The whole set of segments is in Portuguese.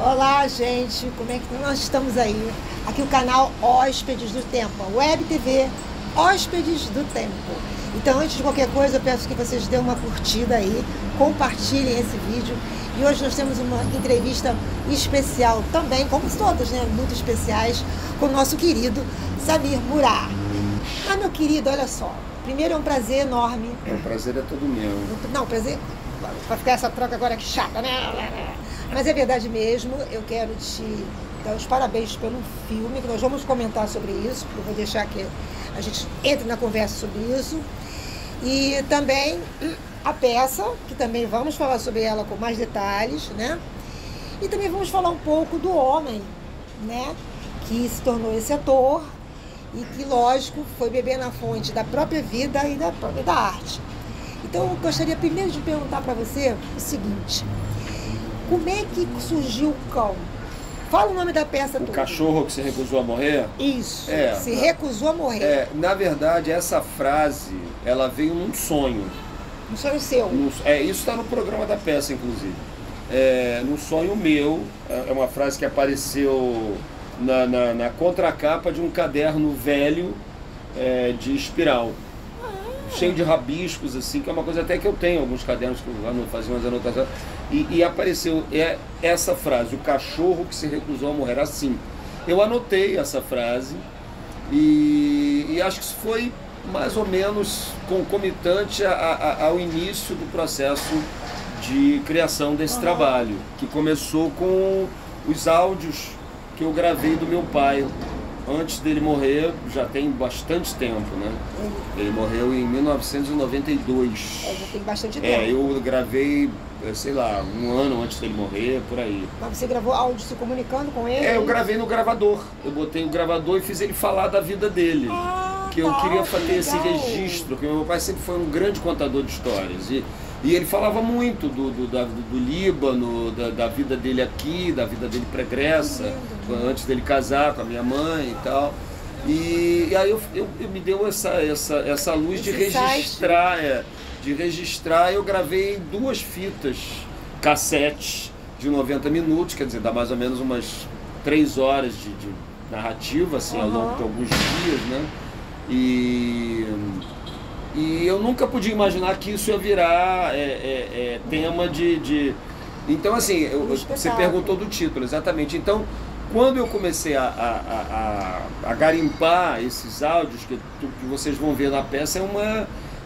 Olá, gente, como é que nós estamos aí? Aqui o canal Hóspedes do Tempo, a Web TV Hóspedes do Tempo. Então, antes de qualquer coisa, eu peço que vocês dêem uma curtida aí, compartilhem esse vídeo. E hoje nós temos uma entrevista especial também, como todas, né? Muito especiais, com o nosso querido Samir Murar. Ah, meu querido, olha só. Primeiro é um prazer enorme. O prazer é todo meu. Não, prazer... Vai ficar essa troca agora que chata, né? Mas é verdade mesmo, eu quero te dar os parabéns pelo filme, que nós vamos comentar sobre isso, porque eu vou deixar que a gente entre na conversa sobre isso. E também a peça, que também vamos falar sobre ela com mais detalhes, né? E também vamos falar um pouco do homem, né? Que se tornou esse ator e que, lógico, foi beber na fonte da própria vida e da arte. Então, eu gostaria primeiro de perguntar para você o seguinte: como é que surgiu o cão? Fala o nome da peça toda. O cachorro que se recusou a morrer? Isso, se recusou a morrer. Na verdade, essa frase, ela veio num sonho. Um sonho seu? Isso está no programa da peça, inclusive. Num sonho meu, é uma frase que apareceu na contracapa de um caderno velho de espiral. Cheio de rabiscos, assim, que é uma coisa até que eu tenho, alguns cadernos que eu fazia umas anotações, e apareceu essa frase: o cachorro que se recusou a morrer. Assim, eu anotei essa frase e acho que isso foi mais ou menos concomitante ao início do processo de criação desse trabalho, que começou com os áudios que eu gravei do meu pai. Antes dele morrer, já tem bastante tempo, né? Ele morreu em 1992. Já tem bastante tempo. Eu gravei, sei lá, um ano antes dele morrer, por aí. Mas você gravou áudio se comunicando com ele? Eu gravei no gravador. Eu botei o gravador e fiz ele falar da vida dele. Que eu queria fazer esse registro, porque meu pai sempre foi um grande contador de histórias. E ele falava muito do Líbano, da vida dele aqui, da vida dele pregressa, antes dele casar com a minha mãe e tal. E aí eu me deu essa luz de registrar, eu gravei 2 fitas cassete de 90 minutos, quer dizer, dá mais ou menos umas 3 horas de narrativa, assim, ao longo de alguns dias, né? E eu nunca podia imaginar que isso ia virar tema de... Então, assim, você perguntou do título, exatamente. Então, quando eu comecei a garimpar esses áudios, que vocês vão ver na peça,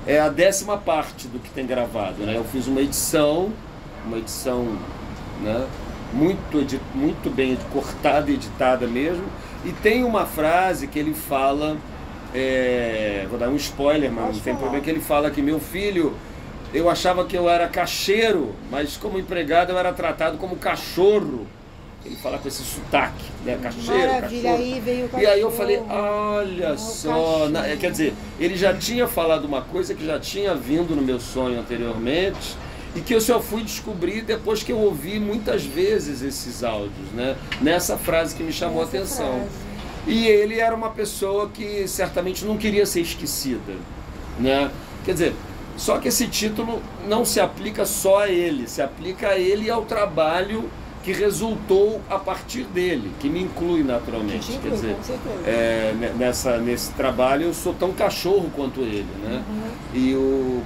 é a 10ª parte do que tem gravado, né? Eu fiz uma edição, né? Muito bem cortada e editada mesmo, e tem uma frase que ele fala... vou dar um spoiler, mas não tem problema, que ele fala que meu filho, eu achava que eu era caixeiro, mas como empregado eu era tratado como cachorro. Ele fala com esse sotaque, né? Caixeiro, maravilha, cachorro. Aí veio o cachorro. E aí eu falei, olha só, quer dizer, ele já tinha falado uma coisa que já tinha vindo no meu sonho anteriormente, e que eu só fui descobrir depois que eu ouvi muitas vezes esses áudios, né? Nessa frase que me chamou a atenção. E ele era uma pessoa que certamente não queria ser esquecida, né? Quer dizer, só que esse título não se aplica só a ele, se aplica a ele e ao trabalho que resultou a partir dele, que me inclui naturalmente. Quer dizer, nesse trabalho eu sou tão cachorro quanto ele, né? E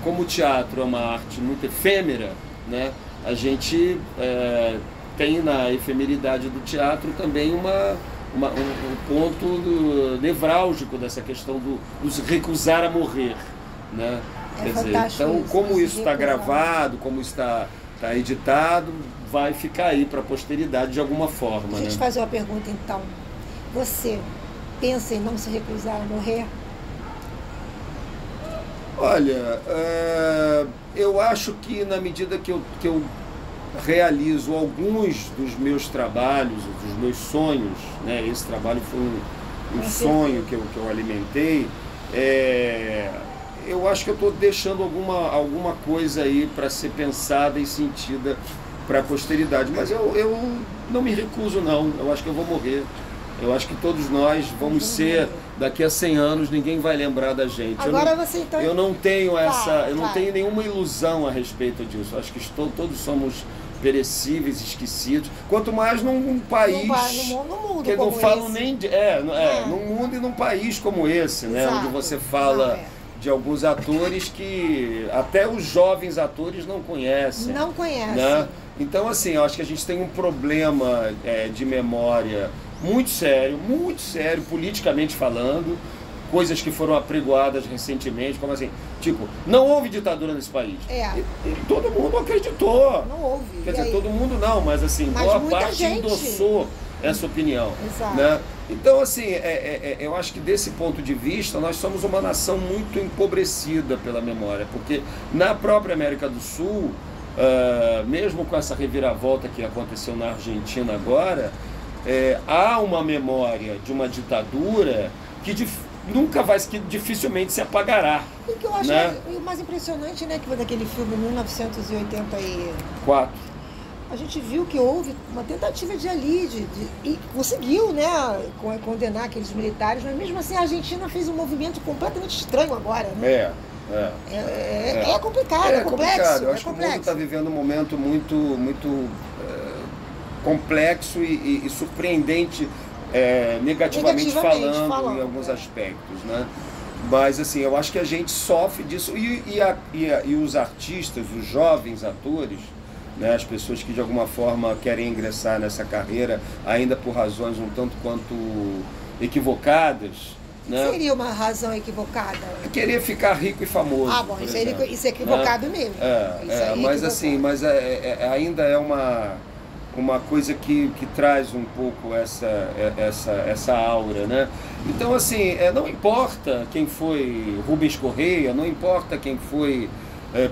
como o teatro é uma arte muito efêmera, né? A gente tem na efemeridade do teatro também um ponto nevrálgico dessa questão do se recusar a morrer, né? Quer dizer, então, como isso está gravado, como está editado, vai ficar aí para a posteridade de alguma forma. Deixa eu te fazer uma pergunta, então. Você pensa em não se recusar a morrer? Olha, eu acho que na medida que eu realizo alguns dos meus trabalhos, dos meus sonhos, né? Esse trabalho foi um sonho que eu alimentei, eu acho que eu estou deixando alguma coisa aí para ser pensada e sentida para a posteridade, mas eu não me recuso não, eu acho que eu vou morrer. Eu acho que todos nós vamos ser, daqui a 100 anos, ninguém vai lembrar da gente. Agora você então... Eu não tenho nenhuma ilusão a respeito disso. Eu acho que todos somos perecíveis, esquecidos. Quanto mais num país no mundo que como não falam esse. nem de, num mundo e num país como esse, né? Exato. Onde você fala de alguns atores que até os jovens atores não conhecem. Não conhecem. Né? Então, assim, eu acho que a gente tem um problema de memória muito sério, politicamente falando, coisas que foram apregoadas recentemente, como assim, tipo, não houve ditadura nesse país. E todo mundo acreditou. Não houve. Quer dizer, todo mundo não, mas assim, boa parte endossou essa opinião. Exato. Né? Então, assim, eu acho que desse ponto de vista, nós somos uma nação muito empobrecida pela memória, porque na própria América do Sul, mesmo com essa reviravolta que aconteceu na Argentina agora, há uma memória de uma ditadura que que dificilmente se apagará. E que eu acho né? o mais impressionante, né, que foi daquele filme 1984. A gente viu que houve uma tentativa e conseguiu, né, condenar aqueles militares, mas mesmo assim a Argentina fez um movimento completamente estranho agora, né? É complicado, é complexo. Eu acho que o mundo está vivendo um momento muito complexo e surpreendente, negativamente falando em alguns aspectos, né? Mas assim, eu acho que a gente sofre disso e os artistas, os jovens atores, né, as pessoas que de alguma forma querem ingressar nessa carreira ainda por razões um tanto quanto equivocadas, né? Seria uma razão equivocada? Querer ficar rico e famoso. Ah, bom, isso é equivocado, né? Mesmo. Mas assim, ainda é uma coisa que traz um pouco essa aura, né? Então, assim, não importa quem foi Rubens Correia, não importa quem foi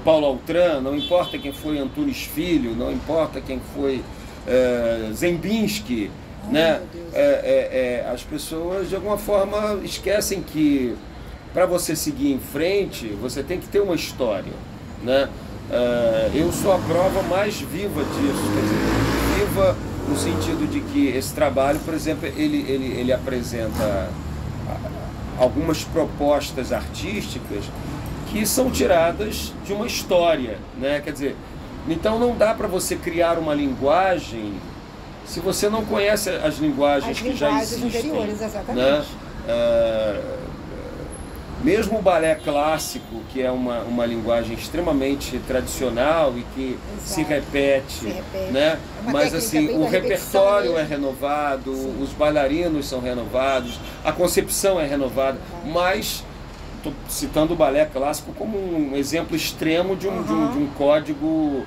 Paulo Altran, não importa quem foi Antunes Filho, não importa quem foi Zembinski, né? As pessoas, de alguma forma, esquecem que para você seguir em frente, você tem que ter uma história, né? Eu sou a prova mais viva disso, quer dizer, viva no sentido de que esse trabalho, por exemplo, ele apresenta algumas propostas artísticas que são tiradas de uma história, né? Quer dizer, então não dá para você criar uma linguagem se você não conhece as linguagens que já existem, anteriores, exatamente. Né? Mesmo o balé clássico, que é uma linguagem extremamente tradicional e que se repete, né? Mas assim, o repertório é renovado, os bailarinos são renovados, a concepção é renovada, mas estou citando o balé clássico como um exemplo extremo de um código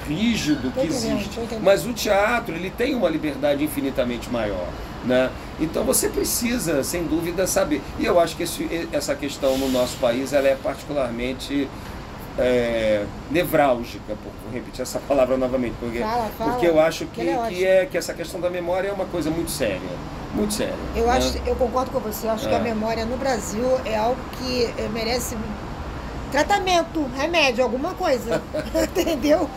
rígido que existe. Mas o teatro, ele tem uma liberdade infinitamente maior, né? Então você precisa, sem dúvida, saber. E eu acho que essa questão no nosso país ela é particularmente nevrálgica, vou repetir essa palavra novamente, porque eu acho que essa questão da memória é uma coisa muito séria. Muito séria. Eu concordo com você, eu acho que a memória no Brasil é algo que merece tratamento, remédio, alguma coisa, entendeu?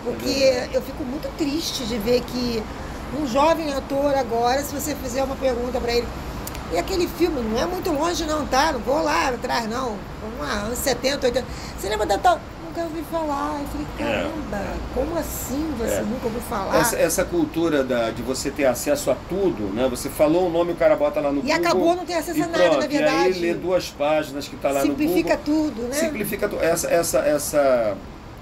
Porque eu fico muito triste de ver que um jovem ator agora, se você fizer uma pergunta para ele, e aquele filme não é muito longe não, tá? Não vou lá atrás não, vamos lá, anos 70, 80, você lembra da tal... Nunca ouvi falar. Eu falei, caramba, como assim você nunca ouviu falar? Essa cultura de você ter acesso a tudo, né? Você falou o nome, o cara bota lá no Google. E acabou não ter acesso a nada, na verdade. E aí lê 2 páginas que está lá no Google. Simplifica tudo, né? Simplifica tudo.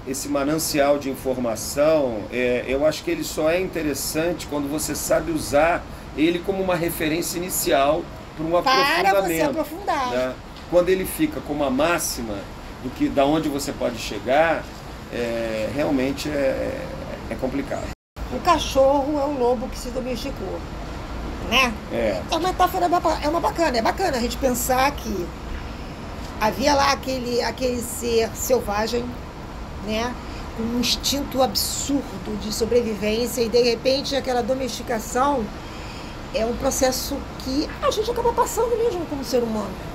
Esse manancial de informação, eu acho que ele só é interessante quando você sabe usar ele como uma referência inicial para um aprofundamento. Para você aprofundar. Né? Quando ele fica como uma máxima da onde você pode chegar, realmente é complicado. O cachorro é o lobo que se domesticou, né? A metáfora é bacana a gente pensar que havia lá aquele ser selvagem, né? Com um instinto absurdo de sobrevivência e de repente aquela domesticação é um processo que a gente acaba passando mesmo como ser humano.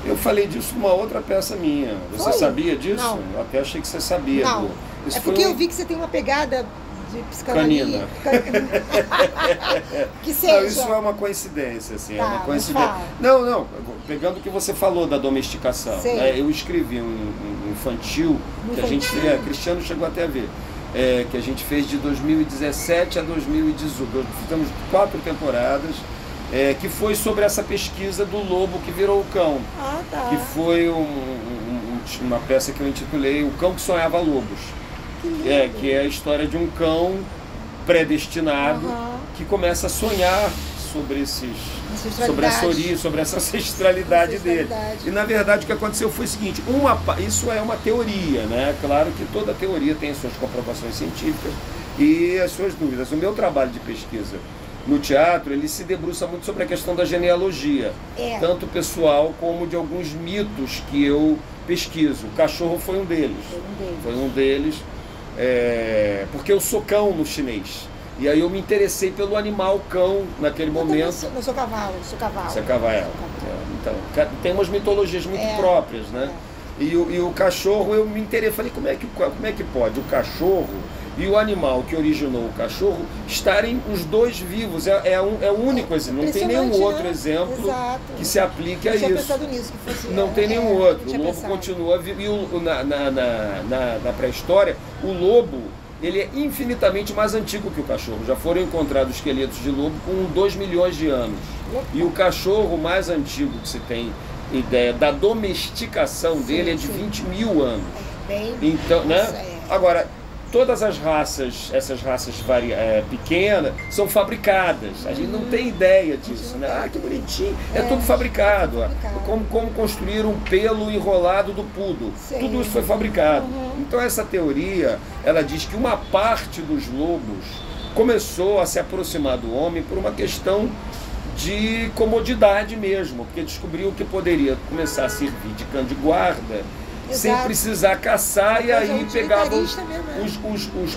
Eu falei disso numa outra peça minha. Você sabia disso? Não. Eu até achei que você sabia. Não. É porque eu vi que você tem uma pegada de psicanalista. Que seja. Não, isso é uma coincidência, assim. É uma coincidência. Não. Pegando o que você falou da domesticação. Né? Eu escrevi um infantil que a gente Cristiano chegou até a ver. que a gente fez de 2017 a 2018. Fizemos 4 temporadas, que foi sobre essa pesquisa do lobo que virou o cão. Ah, tá. Que foi uma peça que eu intitulei O Cão que Sonhava Lobos. Que é a história de um cão predestinado que começa a sonhar sobre essa ancestralidade dele. E na verdade o que aconteceu foi o seguinte, isso é uma teoria, né? Claro que toda teoria tem as suas comprovações científicas e as suas dúvidas. O meu trabalho de pesquisa no teatro, ele se debruça muito sobre a questão da genealogia, tanto pessoal como de alguns mitos que eu pesquiso. O cachorro foi um deles. Porque eu sou cão no chinês. E aí eu me interessei pelo animal cão naquele momento. Eu sou cavalo. Você é cavalo. Então, tem umas mitologias muito próprias, né? E o cachorro, eu me interessei, falei, como é que pode o cachorro e o animal que originou o cachorro estarem os dois vivos? É o único exemplo, não tem nenhum outro exemplo que se aplique a isso. Eu tinha pensado nisso, que fosse, não tem nenhum outro. O lobo continua vivo. E na pré-história, o lobo, ele é infinitamente mais antigo que o cachorro. Já foram encontrados esqueletos de lobo com 2 milhões de anos. E o cachorro mais antigo que se tem ideia da domesticação dele é de 20 mil anos. Então, né? Agora, todas as raças, essas raças pequenas, são fabricadas. A gente não tem ideia disso, né? Ah, que bonitinho. É tudo fabricado. Como construir um pelo enrolado do poodle. Tudo isso foi fabricado. Então essa teoria, ela diz que uma parte dos lobos começou a se aproximar do homem por uma questão de comodidade mesmo, porque descobriu que poderia começar a servir de cão de guarda, sem precisar caçar, e aí pegavam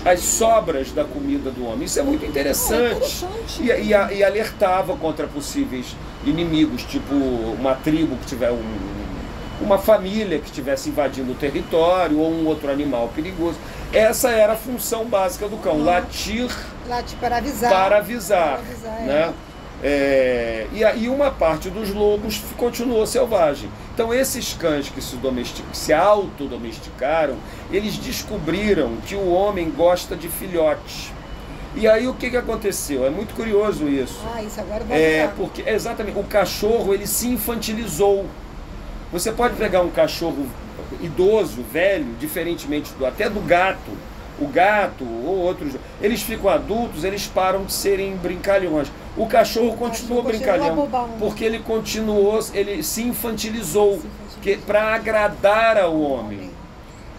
as sobras da comida do homem. Isso é muito interessante. E alertava contra possíveis inimigos, tipo uma tribo que tiver uma família que estivesse invadindo o território, ou um outro animal perigoso. Essa era a função básica do cão, latir para avisar, né? E uma parte dos lobos continuou selvagem. Então esses cães que se autodomesticaram, eles descobriram que o homem gosta de filhotes. E aí o que aconteceu? É muito curioso isso. Isso agora vai porque exatamente, o cachorro, ele se infantilizou. Você pode pegar um cachorro idoso, velho, diferentemente até do gato. O gato ou outros, eles ficam adultos, eles param de serem brincalhões. O cachorro continuou brincalhão, porque ele se infantilizou, para agradar ao homem.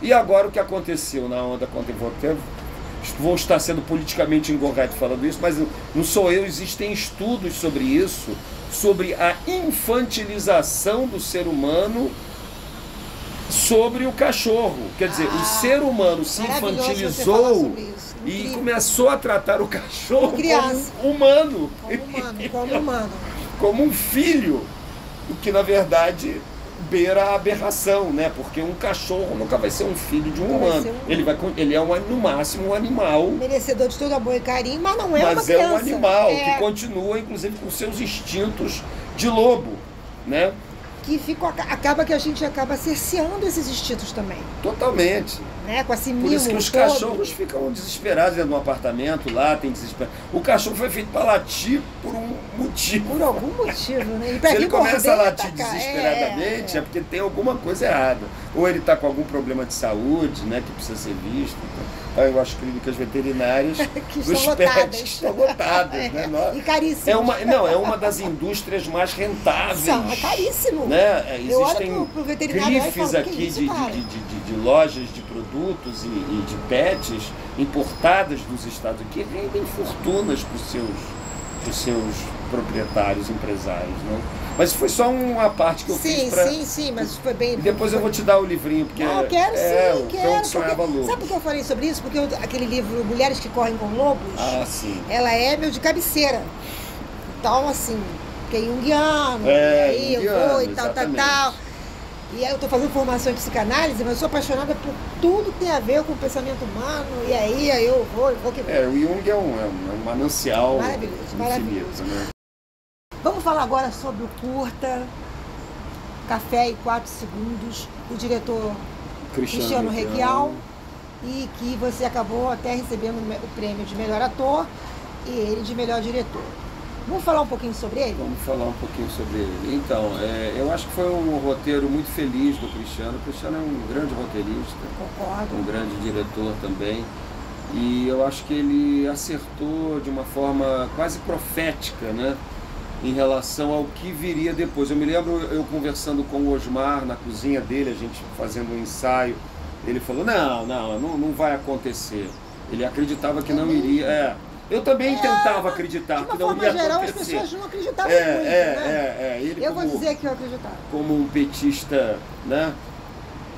E agora o que aconteceu na onda contemporânea, vou estar sendo politicamente incorreto falando isso, mas não sou eu, existem estudos sobre isso, sobre a infantilização do ser humano sobre o cachorro. Quer dizer, o ser humano se infantilizou e começou a tratar o cachorro como humano. Como um filho, o que na verdade beira a aberração, né? Porque um cachorro nunca vai ser um filho de um humano. Ele é no máximo um animal. Merecedor de todo amor e carinho, mas não é uma criança. Mas é um animal que continua, inclusive, com seus instintos de lobo, né? Acaba que a gente acaba cerceando esses instintos também. Totalmente. Né? Com esse Por isso que os cachorros ficam desesperados dentro de um apartamento lá, tem desespero. O cachorro foi feito para latir por um motivo. Por algum motivo, né? Se ele começa a latir desesperadamente, é porque tem alguma coisa errada. Ou ele está com algum problema de saúde, né, que precisa ser visto. Então, eu acho que clínicas veterinárias dos pets estão lotadas. Né? E caríssimas. É uma das indústrias mais rentáveis. É caríssimo. Né? Existem grifes aqui de lojas de produtos e de pets importadas dos Estados Unidos que rendem fortunas para os seus proprietários, empresários, né? Mas foi só uma parte que eu fiz para... Sim, mas foi bem... Depois eu vou te dar o livrinho, porque eu quero. Lobos. Sabe por que eu falei sobre isso? Porque aquele livro Mulheres que Correm com Lobos, ela é meu de cabeceira. Então, assim, fiquei junguiano, e aí eu vou e tal. E aí eu estou fazendo formação em psicanálise, mas eu sou apaixonada por tudo que tem a ver com o pensamento humano, e aí eu vou que vou. O Jung é um manancial infinito, né? Vamos falar agora sobre o curta Café e 4 Segundos, do diretor Cristiano Requião. e que você acabou até recebendo o prêmio de melhor ator e ele de melhor diretor. Vamos falar um pouquinho sobre ele? Vamos falar um pouquinho sobre ele. Então, eu acho que foi um roteiro muito feliz do Cristiano. O Cristiano é um grande roteirista, Concordo. um grande diretor também. E eu acho que ele acertou de uma forma quase profética, né, em relação ao que viria depois. Eu me lembro eu conversando com o Osmar na cozinha dele, a gente fazendo um ensaio. Ele falou, não vai acontecer. Ele acreditava que não iria. Eu também tentava acreditar que não ia acontecer. De uma forma geral, as pessoas não acreditavam muito, né? Ele eu vou dizer que eu acreditava. Como um petista, né,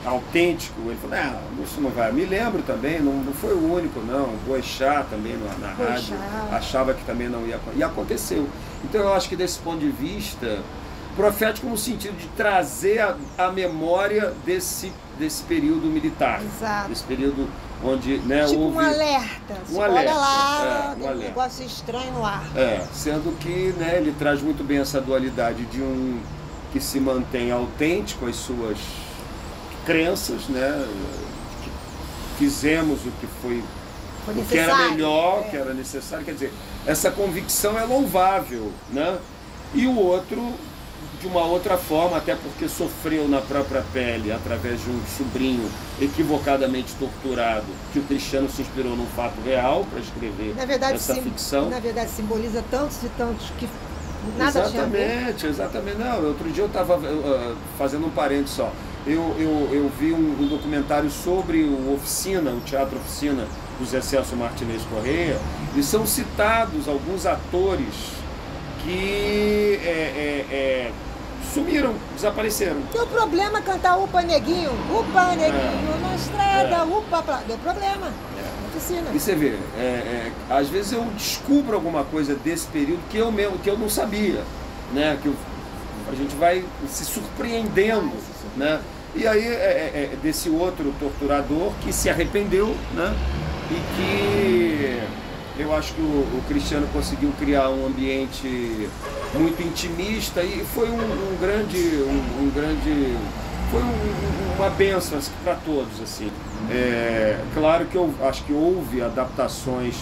autêntico, ele falou, isso não vai. Me lembro também, não foi o único, não. O Boechat também na rádio achava que também não ia acontecer. E aconteceu. Então eu acho que desse ponto de vista, profético no sentido de trazer a memória desse período militar. Exato. Desse período onde, né, tipo houve um alerta. Olha lá, tem um negócio estranho no ar. Sendo que, né, ele traz muito bem essa dualidade de um que se mantém autêntico às suas crenças, né, que fizemos o que foi o que era melhor, o que era necessário, quer dizer, essa convicção é louvável, né? E o outro, de uma outra forma, até porque sofreu na própria pele, através de um sobrinho equivocadamente torturado, que o Cristiano se inspirou num fato real para escrever essa ficção. Na verdade, simboliza tantos e tantos que nada tinha a ver. Exatamente. Não, outro dia eu estava fazendo um parênteses só. Eu vi um documentário sobre o Oficina, o Teatro Oficina, do Zé Celso Martinez Correia, e são citados alguns atores que sumiram, desapareceram. Deu problema cantar Upa Neguinho na estrada, upa, deu problema. Oficina. E você vê, às vezes eu descubro alguma coisa desse período que eu não sabia, né? Que a gente vai se surpreendendo, né? E aí desse outro torturador que se arrependeu, né? E que eu acho que o Cristiano conseguiu criar um ambiente muito intimista e foi foi uma bênção para todos, assim. Claro que eu acho que houve adaptações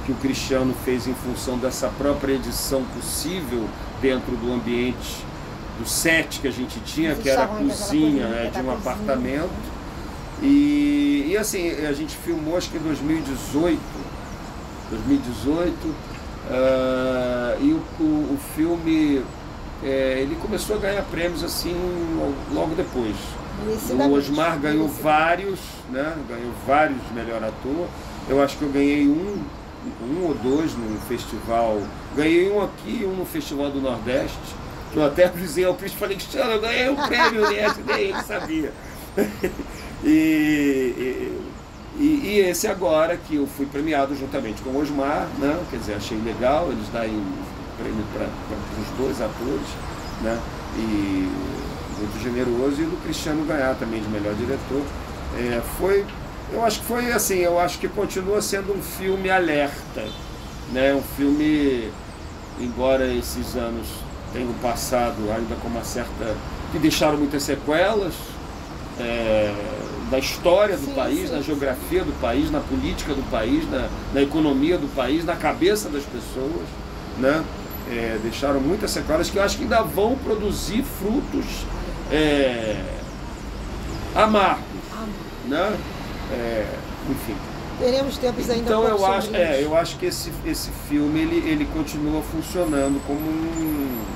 que o Cristiano fez em função dessa própria edição possível dentro do ambiente do set que a gente tinha, que era a cozinha de um apartamento. E assim, a gente filmou acho que em 2018, e o filme ele começou a ganhar prêmios assim logo depois. O Osmar ganhou vários, né? Ganhou vários de melhor ator. Eu acho que eu ganhei um ou dois no festival. Ganhei um aqui e um no Festival do Nordeste. Eu até avisei ao Cristiano, falei, Cristiano, eu ganhei um prêmio nesse, nem ele sabia. E esse agora que eu fui premiado juntamente com o Osmar, né? Quer dizer, achei legal, eles darem prêmio para os dois atores, né? E muito generoso, e do Cristiano ganhar também de melhor diretor. Eu acho que foi assim, eu acho que continua sendo um filme alerta, né? Um filme, embora esses anos tenham passado ainda com uma certa... que deixaram muitas sequelas, da história do país, na geografia do país, na política do país, na economia do país, na cabeça das pessoas, né? Deixaram muitas sequelas que eu acho que ainda vão produzir frutos amargos, né? Enfim. Teremos tempos ainda. Então eu acho que esse filme ele continua funcionando como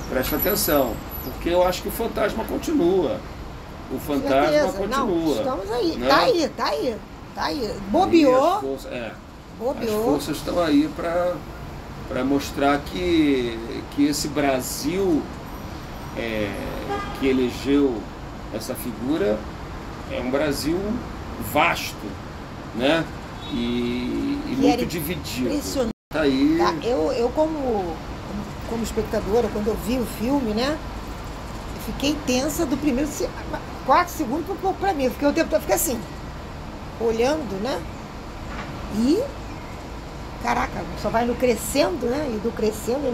presta atenção, porque eu acho que o fantasma continua. O fantasma continua. Não, estamos aí, né? Tá aí. Bobeou. As forças estão aí para mostrar que esse Brasil que elegeu essa figura é um Brasil vasto, né? E muito dividido. Impressionante. Tá aí. Tá? Eu como espectadora, quando eu vi o filme, né? Eu fiquei tensa do primeiro 4 segundos para mim. Eu fiquei o tempo todo, fiquei assim, olhando, né? E caraca, só vai no crescendo, né? E do crescendo.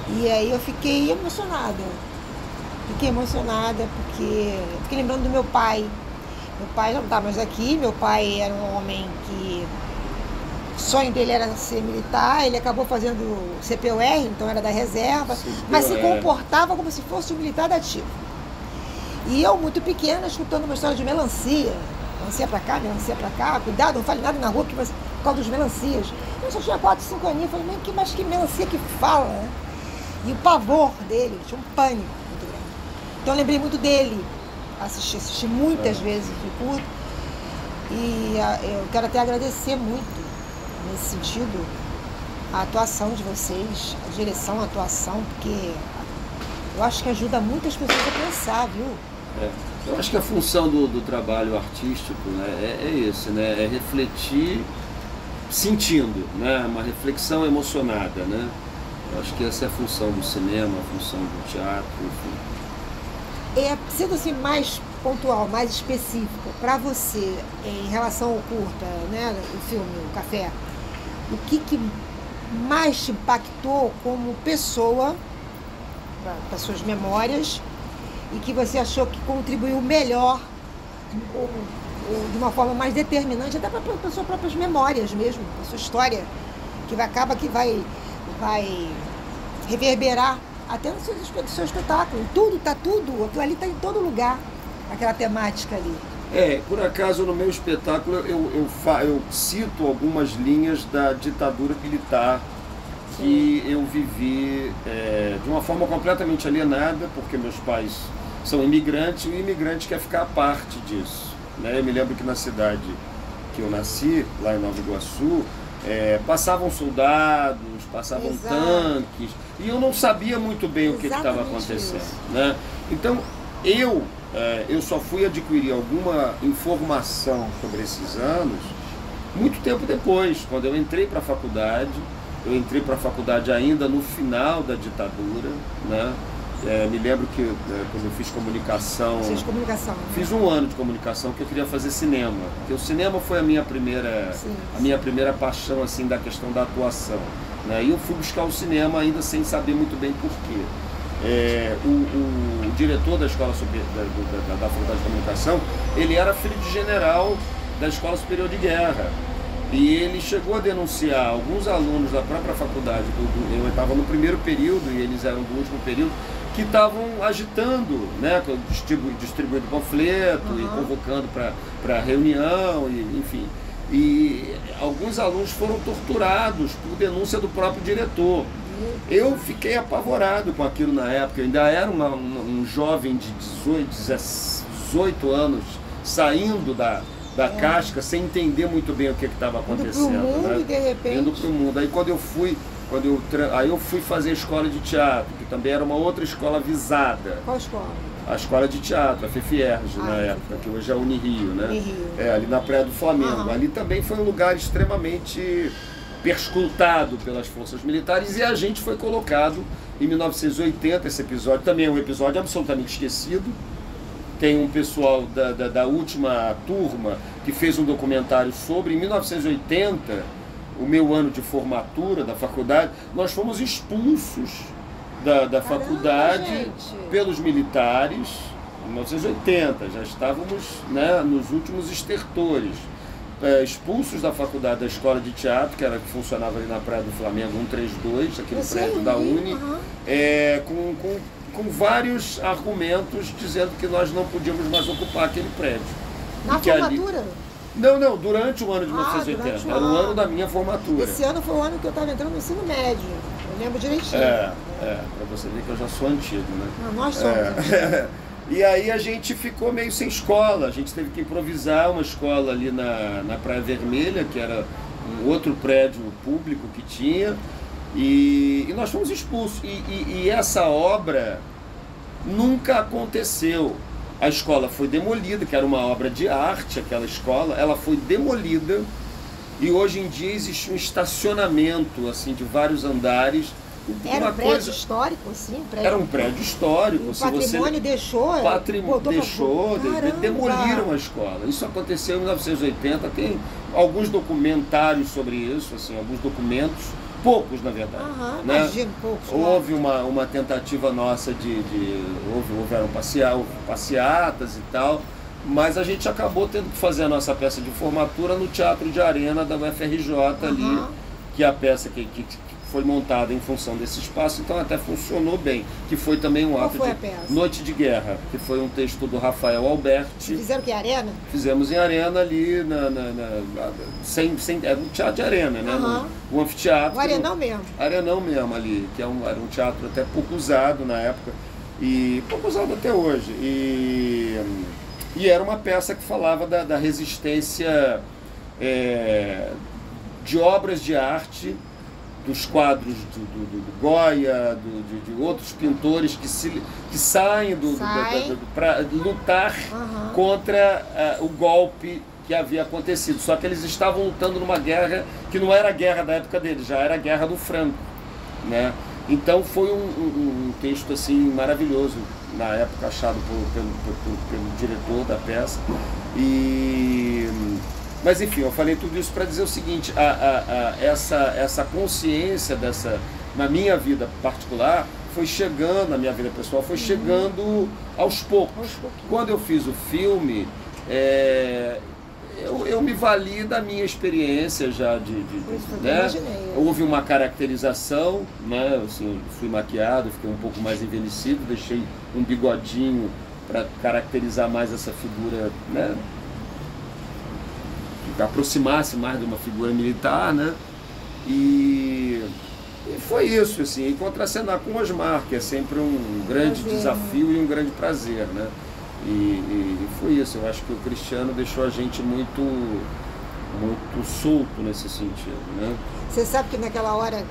E aí eu fiquei emocionada. Fiquei emocionada porque fiquei lembrando do meu pai. Meu pai já não está mais aqui, meu pai era um homem que o sonho dele era ser militar, ele acabou fazendo CPUR, então era da reserva, mas se comportava como se fosse um militar da ativa. E eu, muito pequena, escutando uma história de melancia pra cá, melancia pra cá, cuidado, não fale nada na rua, por causa dos melancias. Eu só tinha 4, 5 aninhos, falei, mas que melancia que fala, né? E o pavor dele, tinha um pânico muito grande. Então eu lembrei muito dele, assisti muitas vezes o culto, e eu quero até agradecer muito, nesse sentido, a atuação de vocês, a direção, a atuação, porque eu acho que ajuda muitas pessoas a pensar, viu? Eu acho que a função do trabalho artístico, né, é esse, né? É refletir sentindo, né? Uma reflexão emocionada, né? Eu acho que essa é a função do cinema, a função do teatro, enfim. Sendo assim mais pontual, mais específico, para você, em relação ao curta, né, o filme, o Café, o que mais te impactou como pessoa, para suas memórias, e que você achou que contribuiu melhor, ou de uma forma mais determinante, até para as suas próprias memórias mesmo, a sua história, que acaba que vai reverberar até no seu espetáculo. Aquilo ali está em todo lugar, aquela temática ali. Por acaso no meu espetáculo eu cito algumas linhas da ditadura militar que eu vivi de uma forma completamente alienada, porque meus pais são imigrantes e o imigrante quer ficar à parte disso, né? Eu me lembro que na cidade que eu nasci, lá em Nova Iguaçu, passavam soldados, passavam tanques, e eu não sabia muito bem o que estava acontecendo, né? Então eu só fui adquirir alguma informação sobre esses anos muito tempo depois, quando eu entrei para a faculdade. Eu entrei para a faculdade ainda no final da ditadura, né? Me lembro que quando eu fiz comunicação... Você fez comunicação, né? Fiz 1 ano de comunicação, porque eu queria fazer cinema. Porque o cinema foi a minha primeira paixão, assim, da questão da atuação, né? E eu fui buscar o cinema ainda sem saber muito bem por quê. O diretor da Escola da Faculdade de Comunicação, ele era filho de general da Escola Superior de Guerra. E ele chegou a denunciar alguns alunos da própria faculdade, eu estava no primeiro período e eles eram do último período, que estavam agitando, né, distribuindo panfleto e convocando para reunião, enfim. E alguns alunos foram torturados por denúncia do próprio diretor. Eu fiquei apavorado com aquilo na época, eu ainda era um jovem de 18 anos, saindo da casca, sem entender muito bem o que estava acontecendo. Indo pro mundo, né? E de repente... Indo pro mundo. Aí aí eu fui fazer a escola de teatro, que também era uma outra escola visada. Qual escola? A escola de teatro, a FEFIERJ, na época, que hoje é a Unirio, né? Unirio. Ali na Praia do Flamengo. Ali também foi um lugar extremamente perscrutado pelas forças militares, e a gente foi colocado em 1980, esse episódio também é um episódio absolutamente esquecido. Tem um pessoal da última turma que fez um documentário sobre, em 1980, o meu ano de formatura da faculdade, nós fomos expulsos da faculdade pelos militares, em 1980, já estávamos, né, nos últimos estertores, expulsos da faculdade da Escola de Teatro, que funcionava ali na Praia do Flamengo 132, aquele prédio da Uni, com vários argumentos dizendo que nós não podíamos mais ocupar aquele prédio. Na formatura? Não, durante o ano de 1980. Era o ano da minha formatura. Esse ano foi o ano que eu estava entrando no ensino médio. Eu lembro direitinho. Para você ver que eu já sou antigo, né? Não, nós somos. E aí a gente ficou meio sem escola. A gente teve que improvisar uma escola ali na Praia Vermelha, que era um outro prédio público que tinha. E nós fomos expulsos. E essa obra nunca aconteceu. A escola foi demolida, que era uma obra de arte, aquela escola, ela foi demolida e hoje em dia existe um estacionamento assim, de vários andares. Era um prédio histórico, assim? Era um prédio histórico. O patrimônio deixou? Demoliram a escola. Isso aconteceu em 1980, tem alguns documentários sobre isso, assim, alguns documentos. Poucos, na verdade. Né? Imagino, poucos. Houve uma tentativa nossa houveram passeatas e tal, Mas a gente acabou tendo que fazer a nossa peça de formatura no Teatro de Arena da UFRJ ali, que é a peça que foi montada em função desse espaço, então até funcionou bem, que foi também um ato de Noite de Guerra, que foi um texto do Rafael Alberti. Fizeram que em Arena? Fizemos em Arena ali, era um teatro de Arena, né? No anfiteatro. O Arenão mesmo. Arenão mesmo ali, que era um teatro até pouco usado na época, e pouco usado até hoje. E era uma peça que falava da resistência de obras de arte, dos quadros do Goya, de outros pintores que saem para lutar contra o golpe que havia acontecido. Só que eles estavam lutando numa guerra que não era a guerra da época deles, já era a guerra do Franco, né? Então foi um texto assim maravilhoso, na época achado pelo diretor da peça. Mas enfim, eu falei tudo isso para dizer o seguinte, essa consciência na minha vida particular, foi chegando, na minha vida pessoal, foi chegando aos poucos. Quando eu fiz o filme, eu me vali da minha experiência já né? Houve uma caracterização, né? Assim, fui maquiado, fiquei um pouco mais envelhecido, deixei um bigodinho para caracterizar mais essa figura, né? Que aproximasse mais de uma figura militar, né? E foi isso, assim, e contracenar com o Osmar, que é sempre um grande desafio e um grande prazer, né? E foi isso, eu acho que o Cristiano deixou a gente muito solto nesse sentido, né? Você sabe que naquela hora,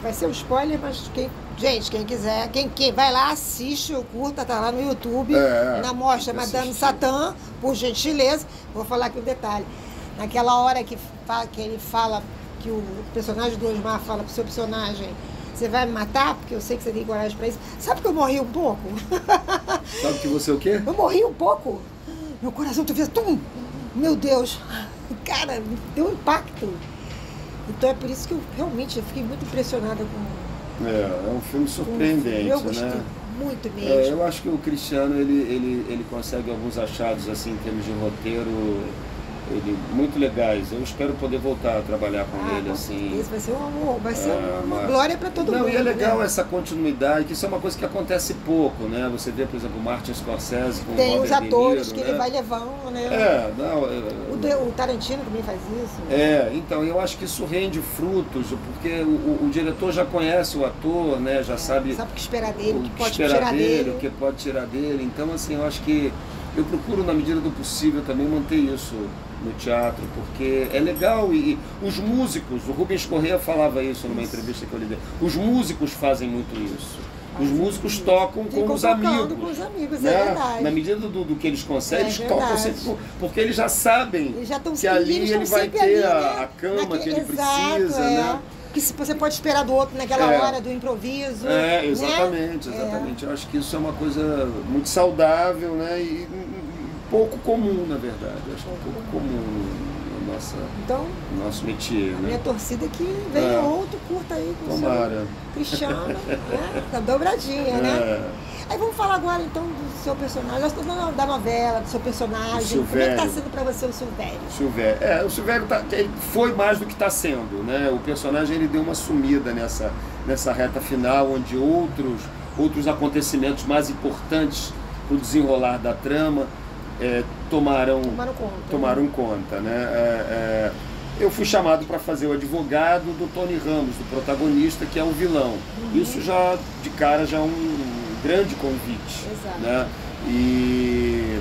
vai ser um spoiler, mas quem quiser, quem vai lá, assiste, curta, tá lá no YouTube, na mostra Madame Satã, por gentileza, vou falar aqui um detalhe. Naquela hora que ele fala, que o personagem do Osmar fala pro seu personagem, você vai me matar, porque eu sei que você tem coragem pra isso. Sabe que eu morri um pouco? Sabe que você o quê? Eu morri um pouco. Meu coração, tu fez tum! Meu Deus! Cara, me deu um impacto. Então é por isso que eu realmente fiquei muito impressionada com... É um filme surpreendente, eu gostei, né? Muito mesmo. Eu acho que o Cristiano, ele consegue alguns achados, assim, em termos de roteiro, muito legais. Eu espero poder voltar a trabalhar com ele, assim. Isso vai ser um amor, vai ser uma glória para todo mundo. E é legal, né? Essa continuidade, que isso é uma coisa que acontece pouco, né? Você vê, por exemplo, o Martin Scorsese com tem o Robert os atores De Niro, que né? ele vai levando, né? O Tarantino também faz isso. Então, eu acho que isso rende frutos, porque o diretor já conhece o ator, né? Já sabe o que esperar dele, o que pode tirar dele, o que pode tirar dele. Então, assim, eu acho que eu procuro, na medida do possível, também manter isso no teatro, porque é legal. E os músicos, o Rubens Corrêa falava isso numa entrevista que eu li dele, os músicos fazem muito isso. Os músicos tocam com os amigos. Com os amigos, né? É verdade. Na medida do que eles conseguem, eles tocam sempre, porque eles já sabem que ali ele vai ter a cama que ele precisa, né? Que você pode esperar do outro naquela hora do improviso. Exatamente. Eu acho que isso é uma coisa muito saudável, né? E pouco comum, na verdade. Eu acho que pouco comum no nosso métier. A minha torcida é que venha outro, curta aí com Tomara. o seu Cristiano, né? Tá dobradinha, né? Aí vamos falar agora então do seu personagem, da novela, do seu personagem. Como é que tá sendo para você o Silvério? O Silvério ele foi mais do que está sendo, né? O personagem ele deu uma sumida nessa reta final, onde outros acontecimentos mais importantes para o desenrolar da trama tomaram conta, né? Eu fui chamado para fazer o advogado do Tony Ramos, do protagonista, que é o vilão. Isso já, de cara, já é um grande convite. Exato. Né? E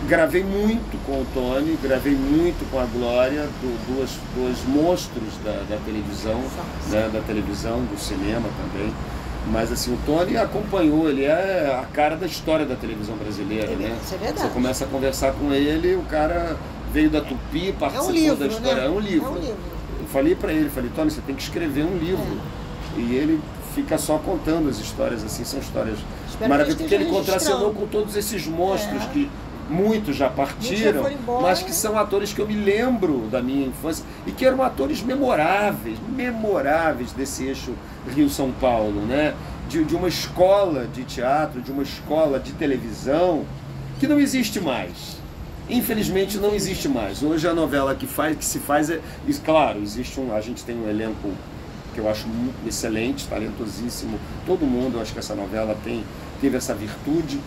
gravei muito com o Tony, gravei muito com a Glória, dois monstros da televisão, né? Da televisão, do cinema também. Mas assim, o Tony acompanhou, ele é a cara da história da televisão brasileira, né? Isso é verdade. Você começa a conversar com ele, o cara veio da Tupi, participou da história. Né? É um livro. Eu falei para ele, Tony, você tem que escrever um livro. E ele fica só contando as histórias, assim, são histórias maravilhosas, porque ele contracenou com todos esses monstros que muitos já partiram, mas que são atores que eu me lembro da minha infância e que eram atores memoráveis desse eixo Rio-São Paulo, né? de uma escola de teatro, de uma escola de televisão, que não existe mais. Infelizmente não existe mais. Hoje a novela que se faz claro, a gente tem um elenco que eu acho excelente, talentosíssimo, todo mundo, eu acho que essa novela teve essa virtude,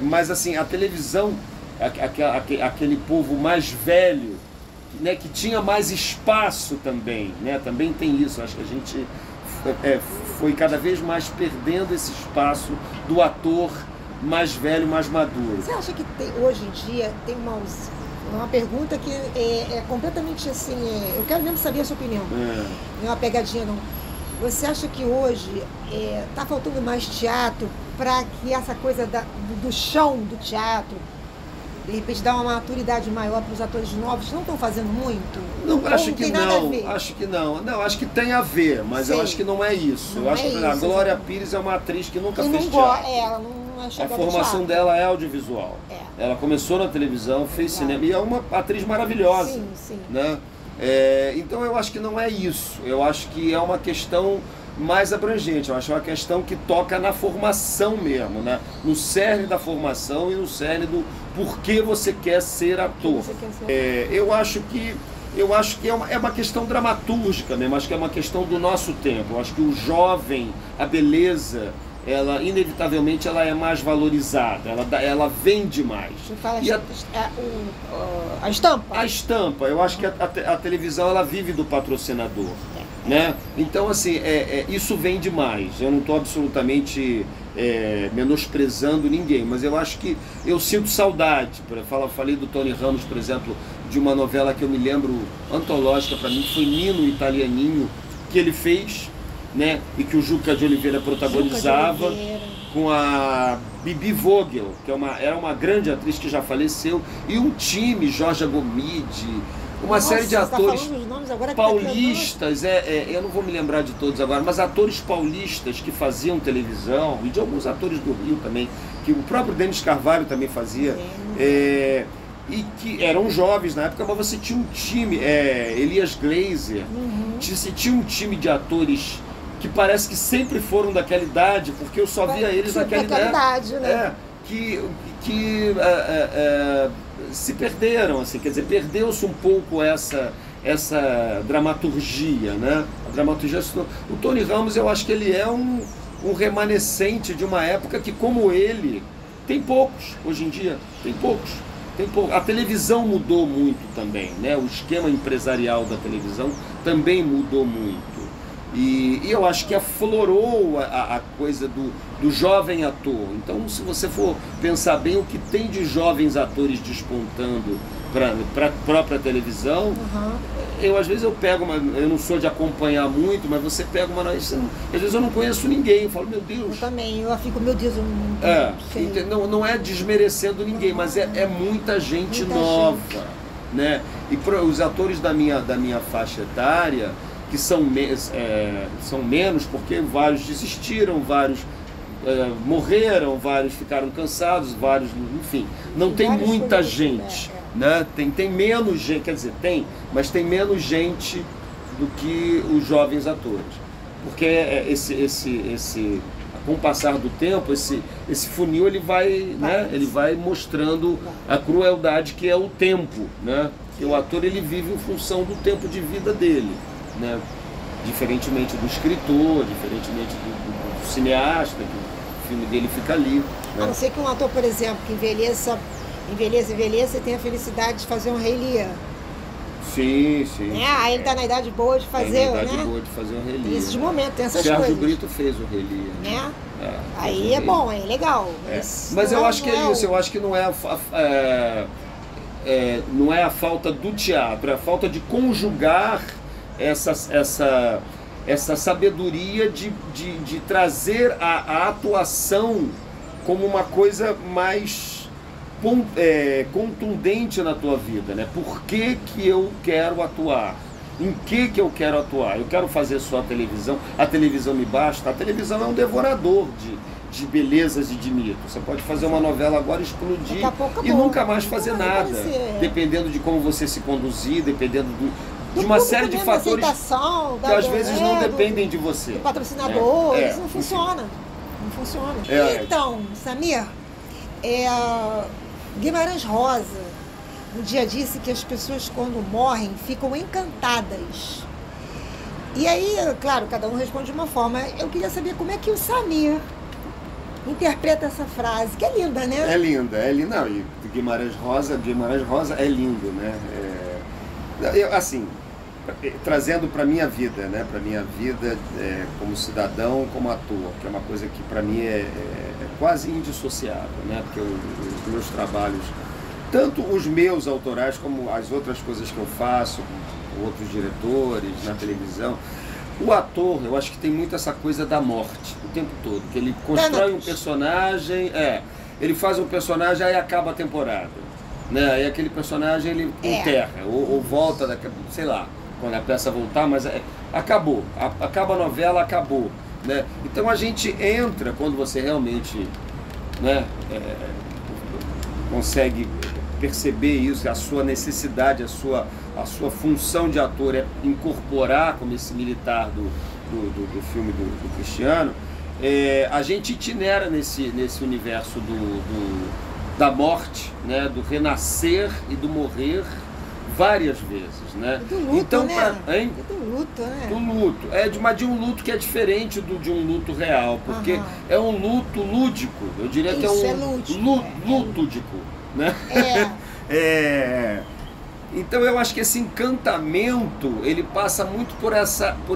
mas assim, a televisão, aquele povo mais velho, né, que tinha mais espaço também, né, também tem isso, acho que a gente foi cada vez mais perdendo esse espaço do ator mais velho, mais maduro. Você acha que hoje em dia tem uma pergunta que é completamente assim, eu quero mesmo saber a sua opinião, não é uma pegadinha não. Você acha que hoje está faltando mais teatro para que essa coisa do chão do teatro, de repente dar uma maturidade maior para os atores novos, não estão fazendo muito? Não, acho que não, acho que não. Não, acho que tem a ver, mas eu acho que não é isso. Eu acho que a Glória Pires é uma atriz que nunca fez teatro. Ela não A formação dela é audiovisual. Ela começou na televisão, fez cinema, e é uma atriz maravilhosa. Sim, sim. Né? Então eu acho que não é isso. Eu acho que é uma questão mais abrangente. Eu acho que é uma questão que toca na formação mesmo, né? No cerne da formação e no cerne do porquê você quer ser ator. Eu acho que é uma questão dramatúrgica mesmo, acho que é uma questão do nosso tempo. Eu acho que o jovem, a beleza, ela inevitavelmente ela é mais valorizada, ela vende mais. Você fala a estampa? A estampa, eu acho que a televisão ela vive do patrocinador, né? Então assim, isso vende mais. Eu não estou absolutamente menosprezando ninguém, mas eu acho que eu sinto saudade. Falei do Tony Ramos, por exemplo, de uma novela que eu me lembro antológica para mim, que foi Nino Italianinho, que ele fez, né? E que o Juca de Oliveira protagonizava, com a Bibi Vogel, que era uma grande atriz que já faleceu, e um time, Jorge Gomide, uma série de atores paulistas, eu não vou me lembrar de todos agora, mas atores paulistas que faziam televisão, e de alguns atores do Rio também, que o próprio Denis Carvalho também fazia, e que eram jovens na época, mas você tinha um time, Elias Glazer, você tinha um time de atores que parece que sempre foram daquela idade, porque eu só via eles naquela idade, né? Que se perderam, assim, quer dizer, perdeu-se um pouco essa dramaturgia, né? A dramaturgia, o Tony Ramos, eu acho que ele é um remanescente de uma época que, como ele, tem poucos, hoje em dia, tem poucos. A televisão mudou muito também, né? O esquema empresarial da televisão também mudou muito. E eu acho que aflorou a coisa do jovem ator. Então, se você for pensar bem o que tem de jovens atores despontando para a própria televisão, às vezes eu pego eu não sou de acompanhar muito, mas você pega às vezes eu não conheço ninguém, eu falo, meu Deus. Eu também, eu fico, meu Deus, eu não sei. Não é desmerecendo ninguém, mas é muita gente nova, né? E os atores da minha faixa etária, que são menos, porque vários desistiram, vários morreram, vários ficaram cansados, vários, enfim, não tem muita gente, né? Tem menos gente, quer dizer, mas tem menos gente do que os jovens atores, porque com o passar do tempo, esse funil ele vai mostrando a crueldade que é o tempo, né? Que o ator ele vive em função do tempo de vida dele, né? Diferentemente do escritor, diferentemente do cineasta, que o filme dele fica ali, né? A não ser que um ator, por exemplo, que envelheça e tenha a felicidade de fazer um Rei Lear. Sim. Aí ele está na idade boa de fazer, na idade boa de fazer um Rei Lear. Nesses momentos, tem essas Sérgio coisas. Brito fez o Rei Lear. Né? Aí é bom, é legal. Mas eu acho que é isso, eu acho que não é a falta do teatro, é a falta de conjugar essa sabedoria de trazer a atuação como uma coisa mais contundente na tua vida, né? Por que eu quero atuar? Em que eu quero atuar? Eu quero fazer só a televisão me basta? A televisão é um devorador de belezas e de mitos. Você pode fazer uma novela agora, explodir e nunca mais fazer nada. Dependendo de como você se conduzir, dependendo de uma série de fatores aceitação, que às vezes não dependem de você. Do patrocinador, isso não enfim. funciona. Não funciona. Então, Samir, Guimarães Rosa um dia disse que as pessoas quando morrem ficam encantadas. E aí, claro, cada um responde de uma forma. Eu queria saber como é que o Samir interpreta essa frase, que é linda, né? É linda. Não, e Guimarães Rosa é lindo, né? Assim, trazendo para minha vida, né? Para minha vida como cidadão, como ator, que é uma coisa que para mim é quase indissociável, né? Porque os meus trabalhos, tanto os meus autorais como as outras coisas que eu faço com outros diretores na televisão, o ator, eu acho que tem muito essa coisa da morte o tempo todo, que ele constrói um personagem, ele faz um personagem, aí acaba a temporada, né? Aí aquele personagem ele enterra, ou volta, sei lá, quando a peça voltar, mas acabou, acaba a novela, acabou, né? Então a gente entra, quando você realmente, né, consegue perceber isso, a sua necessidade, a sua função de ator é incorporar, como esse militar do filme do Cristiano, a gente itinera nesse universo da morte, né, do renascer e do morrer várias vezes, né? Do luto, então, né? Do luto, né? Do luto. Mas de um luto que é diferente de um luto real, porque é um luto lúdico, eu diria que é um lúdico, né? Então eu acho que esse encantamento, ele passa muito por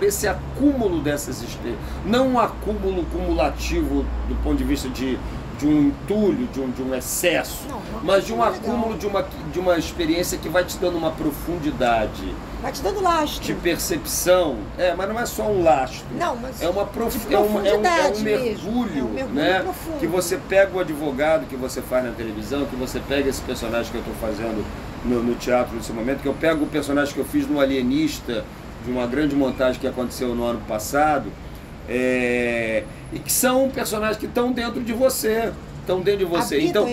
esse acúmulo dessas experiências, não um acúmulo cumulativo do ponto de vista de um entulho, de um excesso, mas de um acúmulo de uma experiência que vai te dando uma profundidade, vai te dando lastro de percepção, mas não é só um lastro, não, mas é um mergulho, né? Profundo. Que você pega o advogado que você faz na televisão, que você pega esse personagem que eu estou fazendo no teatro nesse momento, que eu pego o personagem que eu fiz no Alienista, de uma grande montagem que aconteceu no ano passado, e que são personagens que estão dentro de você, então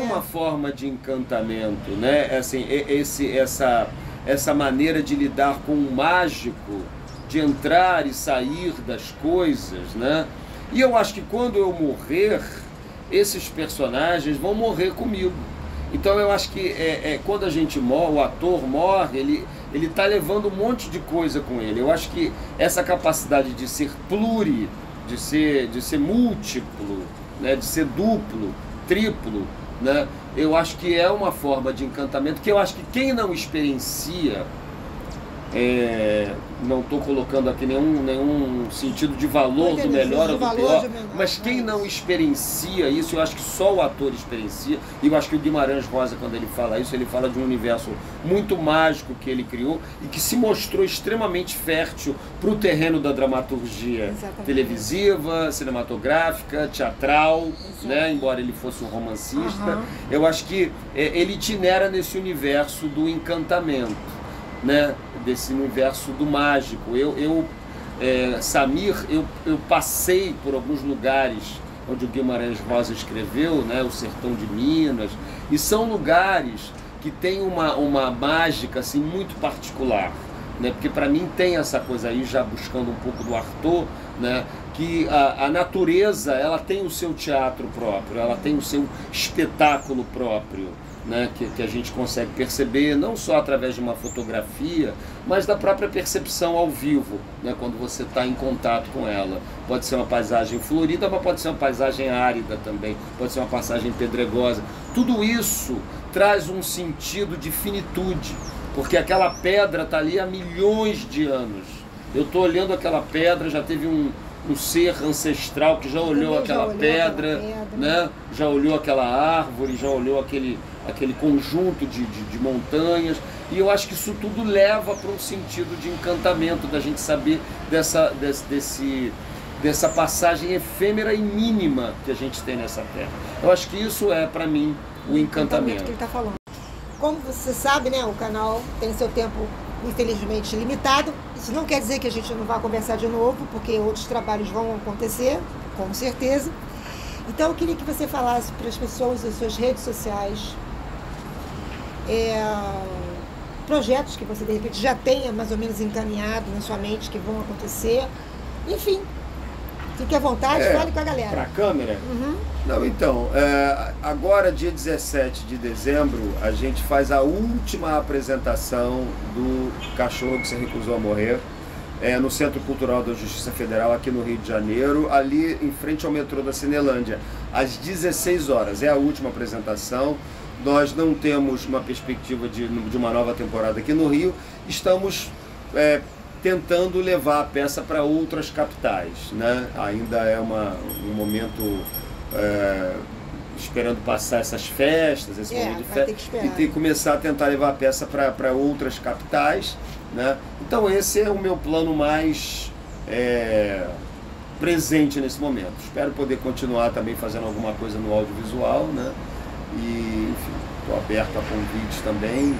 uma forma de encantamento, né? Assim, essa maneira de lidar com o mágico, de entrar e sair das coisas, né? E eu acho que quando eu morrer, esses personagens vão morrer comigo. Então eu acho que quando a gente morre, o ator morre, ele está levando um monte de coisa com ele. Eu acho que essa capacidade de ser de ser múltiplo, né, de ser duplo, triplo, né, eu acho que é uma forma de encantamento que eu acho que quem não experiencia, não estou colocando aqui nenhum sentido de valor do melhor ou do pior, mas quem não experiencia isso, eu acho que só o ator experiencia, e eu acho que o Guimarães Rosa, quando ele fala isso, ele fala de um universo muito mágico que ele criou e que se mostrou extremamente fértil para o terreno da dramaturgia televisiva, cinematográfica, teatral, né? Embora ele fosse um romancista, eu acho que ele itinera nesse universo do encantamento, né? Desse universo do mágico. Samir, eu passei por alguns lugares onde o Guimarães Rosa escreveu, né? O sertão de Minas, e são lugares que tem uma mágica assim, muito particular, né? Porque para mim tem essa coisa aí, já buscando um pouco do Artaud, né? Que a natureza, ela tem o seu teatro próprio, ela tem o seu espetáculo próprio, né, que a gente consegue perceber não só através de uma fotografia, mas da própria percepção ao vivo, né, quando você está em contato com ela. Pode ser uma paisagem florida, mas pode ser uma paisagem árida também, pode ser uma paisagem pedregosa. Tudo isso traz um sentido de finitude, porque aquela pedra está ali há milhões de anos. Eu estou olhando aquela pedra, já teve um ser ancestral que já olhou aquela pedra, né? Já olhou aquela árvore, já olhou aquele conjunto de montanhas, e eu acho que isso tudo leva para um sentido de encantamento, da gente saber dessa passagem efêmera e mínima que a gente tem nessa terra. Eu acho que isso é, para mim, o encantamento. Que ele está falando. Como você sabe, né, o canal tem seu tempo infelizmente limitado. Isso não quer dizer que a gente não vá conversar de novo, porque outros trabalhos vão acontecer, com certeza. Então eu queria que você falasse para as pessoas as suas redes sociais, projetos que você de repente já tenha mais ou menos encaminhado na sua mente que vão acontecer. Enfim, fique à vontade, fale com a galera. Para a câmera? Uhum. Não, então, agora dia 17 de dezembro a gente faz a última apresentação do Cachorro que se recusou a morrer, no Centro Cultural da Justiça Federal aqui no Rio de Janeiro, ali em frente ao metrô da Cinelândia, às 16 horas. É a última apresentação. Nós não temos uma perspectiva de uma nova temporada aqui no Rio. Estamos tentando levar a peça para outras capitais, né? Ainda é um momento esperando passar essas festas, esse momento de festa, e ter que começar a tentar levar a peça para outras capitais, né? Então esse é o meu plano mais presente nesse momento. Espero poder continuar também fazendo alguma coisa no audiovisual, né? E, enfim, estou aberto a convites também,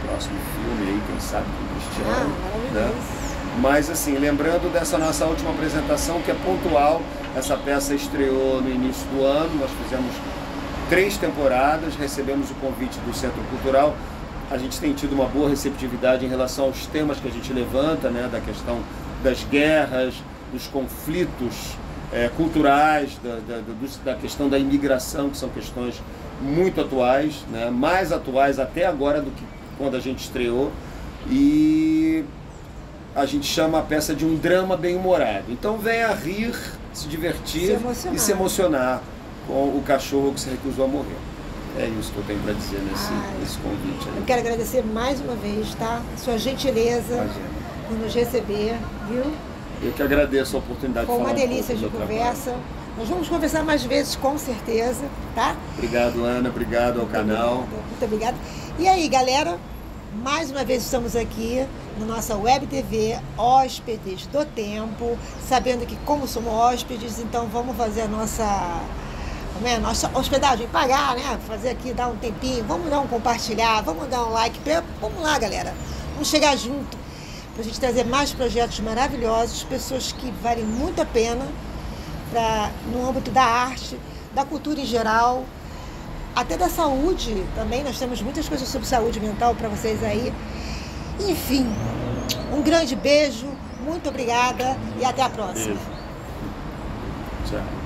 próximo filme aí, quem sabe, com o Cristiano, né? Mas assim, lembrando dessa nossa última apresentação, que é pontual, essa peça estreou no início do ano, nós fizemos 3 temporadas, recebemos o convite do Centro Cultural, a gente tem tido uma boa receptividade em relação aos temas que a gente levanta, né, da questão das guerras, dos conflitos culturais, da questão da imigração, que são questões muito atuais, né, mais atuais até agora do que quando a gente estreou, e a gente chama a peça de um drama bem-humorado. Então venha rir, se divertir e se emocionar com o Cachorro que se recusou a morrer. É isso que eu tenho para dizer nesse convite. Eu quero agradecer mais uma vez, tá? Sua gentileza por nos receber, viu? Eu que agradeço a oportunidade de falar. Foi uma delícia de conversa. Nós vamos conversar mais vezes, com certeza, tá? Obrigado, Ana. Obrigado ao canal. Muito obrigada. E aí, galera, mais uma vez estamos aqui na nossa web TV Hóspedes do Tempo, sabendo que como somos hóspedes, então vamos fazer a nossa hospedagem, pagar, né? Fazer aqui, dar um tempinho, vamos dar um compartilhar, vamos dar um like, vamos lá, galera, vamos chegar junto para a gente trazer mais projetos maravilhosos, pessoas que valem muito a pena no âmbito da arte, da cultura em geral, até da saúde também. Nós temos muitas coisas sobre saúde mental para vocês aí. Enfim, um grande beijo, muito obrigada e até a próxima. Beijo. Tchau.